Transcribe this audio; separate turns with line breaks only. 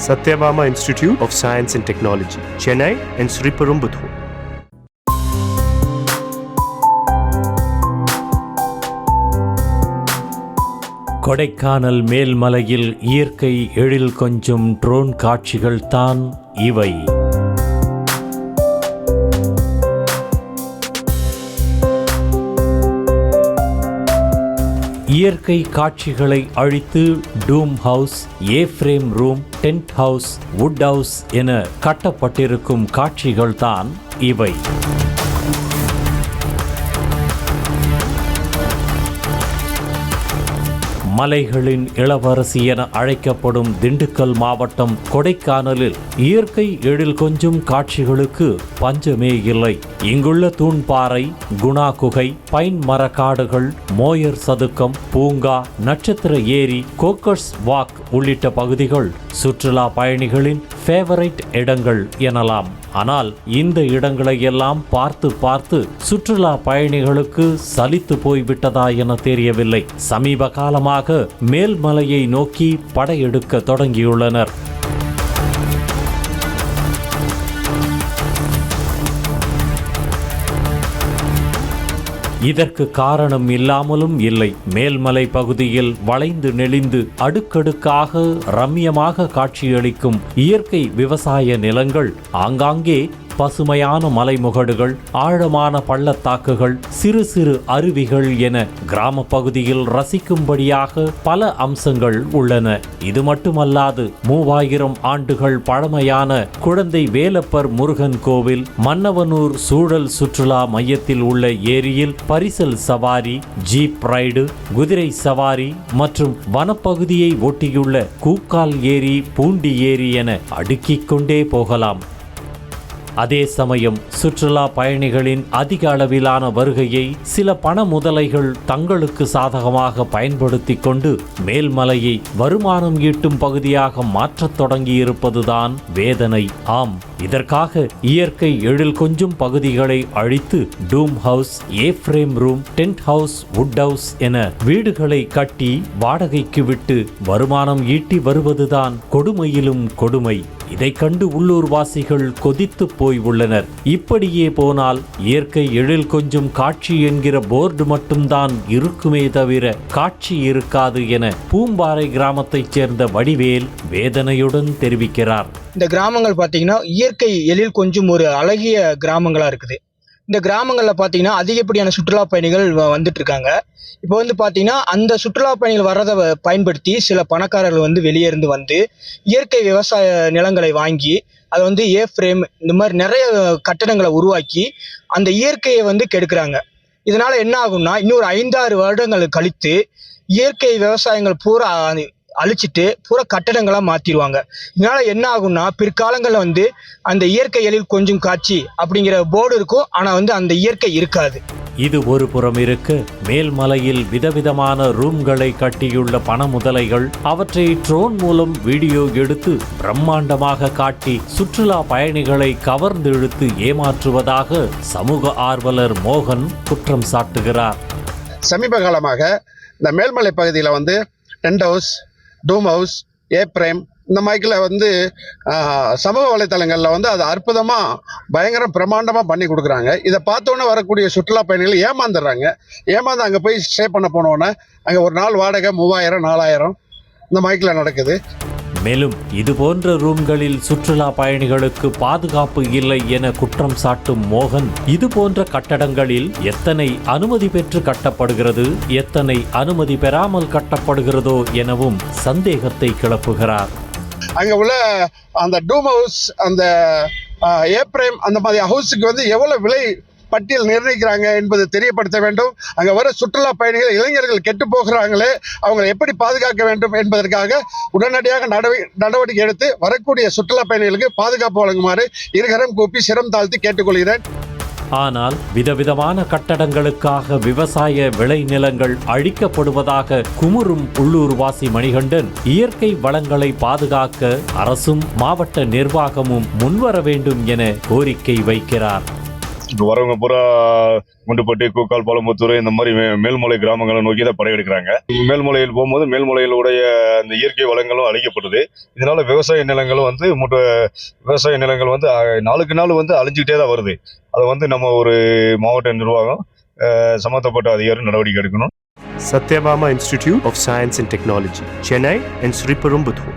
Satyabama Institute of Science and Technology, Chennai and Sriperumbudur.
Kodaikanal மேல்மலையில் இயற்கை எழில் கொஞ்சும் drone காட்சிகள் தான் இவை. இயற்கை காட்சிகளை அழித்து dome house, A frame room, tent house, wood house என கட்டப்பட்டிருக்கும் காட்சிகள் தான் இவை. மலைகளின் இளவரசி என அழைக்கப்படும் திண்டுக்கல் மாவட்டம் கொடைக்கானலில் இயற்கை எழில் கொஞ்சும் காட்சிகளுக்கு பஞ்சமே இல்லை. இங்குள்ள தூண்பாறை, குணா குகை, பைன் மரக்காடுகள், மோயர் சதுக்கம், பூங்கா, நட்சத்திர ஏரி, கோக்கர்ஸ் வாக் உள்ளிட்ட பகுதிகள் சுற்றுலா பயணிகளின் ஃபேவரைட் இடங்கள் எனலாம். ஆனால் இந்த இடங்களை எல்லாம் பார்த்து பார்த்து சுற்றுலா பயணிகளுக்கு சலித்து போய்விட்டதா என தெரியவில்லை. சமீப காலமாக மேல்மலையை நோக்கி படையெடுக்க தொடங்கியுள்ளனர். இதற்கு காரணம் இல்லாமலும் இல்லை. மேல்மலை பகுதியில் வளைந்து நெளிந்து அடுக்கடுக்காக ரம்யமாக காட்சியளிக்கும் இயற்கை விவசாய நிலங்கள், ஆங்காங்கே பசுமையான மலைமுகடுகள், ஆழமான பள்ளத்தாக்குகள், சிறு சிறு அருவிகள் என கிராம பகுதியில் ரசிக்கும்படியாக பல அம்சங்கள் உள்ளன. இது மட்டுமல்லாது 3000 ஆண்டுகள் பழமையான குழந்தை வேலப்பர் முருகன் கோவில், மன்னவனூர் சூழல் சுற்றுலா மையத்தில் உள்ள ஏரியில் பரிசல் சவாரி, ஜீப் ரைடு, குதிரை சவாரி மற்றும் வனப்பகுதியை ஒட்டியுள்ள கூக்கால் ஏரி, பூண்டி ஏரி என அடுக்கிக் கொண்டே போகலாம். அதே சமயம் சுற்றுலா பயணிகளின் அதிக அளவிலான வருகையை சில பண முதலைகள் தங்களுக்கு சாதகமாக பயன்படுத்தி கொண்டு மேல்மலையை வருமானம் ஈட்டும் பகுதியாக மாற்றத் தொடங்கியிருப்பதுதான் வேதனை. ஆம், இதற்காக இயற்கை எழில் கொஞ்சும் பகுதிகளை அழித்து dome house, A frame room, tent house, wood house என வீடுகளை கட்டி வாடகைக்கு விட்டு வருமானம் ஈட்டி வருவதுதான் கொடுமையிலும் கொடுமை. இதை கண்டு உள்ளூர்வாசிகள் கொதித்து போய் உள்ளனர். இப்படியே போனால் இயற்கை எழில் கொஞ்சும் காட்சி என்கிற போர்டு மட்டும்தான் இருக்குமே தவிர காட்சி இருக்காது என பூம்பாறை கிராமத்தைச் சேர்ந்த வடிவேல் வேதனையுடன் தெரிவிக்கிறார்.
இந்த கிராமங்கள் பார்த்தீங்கன்னா இயற்கை எழில் கொஞ்சம் ஒரு அழகிய கிராமங்களா இருக்குது. இந்த கிராமங்களில் பார்த்தீங்கன்னா அதிகப்படியான சுற்றுலா பயணிகள் வந்துட்டு இருக்காங்க. இப்போ பார்த்தீங்கன்னா அந்த சுற்றுலா பயணிகள் வர்றதை பயன்படுத்தி சில பணக்காரர்கள் வெளியே இருந்து வந்து இயற்கை விவசாய நிலங்களை வாங்கி அதை ஏ-ஃப்ரேம் இந்த மாதிரி நிறைய கட்டடங்களை உருவாக்கி அந்த இயற்கையை கெடுக்கிறாங்க. இதனால என்ன ஆகும்னா இன்னொரு 5-6 வருடங்கள் கழித்து இயற்கை விவசாயங்கள் பூரா அழிச்சிட்டு பூரா கட்டடங்களா மாத்திடுவாங்க. இதனால என்ன ஆகும்னா பிற்காலங்களில் அந்த இயற்கை எழில் கொஞ்சம் காட்சி அப்படிங்கிற போர்டு இருக்கும், ஆனா அந்த இயற்கை இருக்காது.
இது ஒரு புறம் இருக்க, மேல்மலையில் விதவிதமான ரூம்களை கட்டியுள்ள பண முதலைகள் அவற்றை ட்ரோன் மூலம் வீடியோ எடுத்து பிரம்மாண்டமாக காட்டி சுற்றுலா பயணிகளை கவர்ந்து இழுத்து ஏமாற்றுவதாக சமூக ஆர்வலர் மோகன் குற்றம் சாட்டுகிறார்.
சமீப காலமாக இந்த மேல்மலை பகுதியில் டென்ட் ஹவுஸ், டூம் ஹவுஸ், ஏ-ஃப்ரேம் இந்த மாதிரில சமூக வலைத்தளங்களில் அது அற்புதமாக பயங்கரம் பிரமாண்டமாக பண்ணி கொடுக்குறாங்க. இதை பார்த்தோன்னே வரக்கூடிய சுற்றுலா பயணிகள் ஏமாந்துடுறாங்க. ஏமாந்து அங்கே போய் ஸ்டே பண்ண போனோன்னே அங்கே ஒரு நாள் வாடகை 3000-4000 இந்த மாதிரில நடக்குது.
மேலும் இதுபோன்ற ரூம்களில் சுற்றுலா பயணிகளுக்கு பாதுகாப்பு இல்லை என குற்றம் சாட்டும் மோகன், இதுபோன்ற கட்டடங்களில் எத்தனை அனுமதி பெற்று கட்டப்படுகிறது, எத்தனை அனுமதி பெறாமல் கட்டப்படுகிறதோ எனவும் சந்தேகத்தை கிளப்புகிறார்.
அங்கே உள்ள அந்த டூம் ஹவுஸ், அந்த ஏ-ஃப்ரேம் அந்த மாதிரி ஹவுஸுக்கு எவ்வளோ விலை பட்டியல் நிர்ணயிக்கிறாங்க என்பது தெரியப்படுத்த வேண்டும். அங்கே வர சுற்றுலா பயணிகள், இளைஞர்கள் கெட்டு போகிறாங்களே, அவங்களை எப்படி பாதுகாக்க வேண்டும் என்பதற்காக உடனடியாக நடவடிக்கை எடுத்து வரக்கூடிய சுற்றுலா பயணிகளுக்கு பாதுகாப்பு வழங்குமாறு இருகரம் கூப்பி சிரம் தாழ்த்தி கேட்டுக்கொள்கிறேன்.
ஆனால் விதவிதமான கட்டடங்களுக்காக விவசாய விளைநிலங்கள் அழிக்கப்படுவதாக குமுறும் உள்ளூர்வாசி மணிகண்டன், இயற்கை வளங்களை பாதுகாக்க அரசும் மாவட்ட நிர்வாகமும் முன்வர வேண்டும் என கோரிக்கை வைக்கிறார்.
இப்போ வரவங்க பூரா குண்டுப்பட்டி, கூக்கால், பாலமுத்தூர் இந்த மாதிரி மேல்மலை கிராமங்களை நோக்கி தான் படையெடுக்கிறாங்க. மேல்மலையில் போகும்போது மேல்மலையிலுடைய அந்த இயற்கை வளங்களும் அழிக்கப்படுது. இதனால விவசாய நிலங்களும் வந்து விவசாய நிலங்கள் வந்து நாளுக்கு நாள் வந்து அழிஞ்சுக்கிட்டே தான் வருது. அதை வந்து நம்ம ஒரு மாவட்ட நிர்வாகம் சம்பந்தப்பட்ட அதிகாரி நடவடிக்கை எடுக்கணும்.
Satyabama Institute of Science and Technology, Chennai and Sriperumbudur.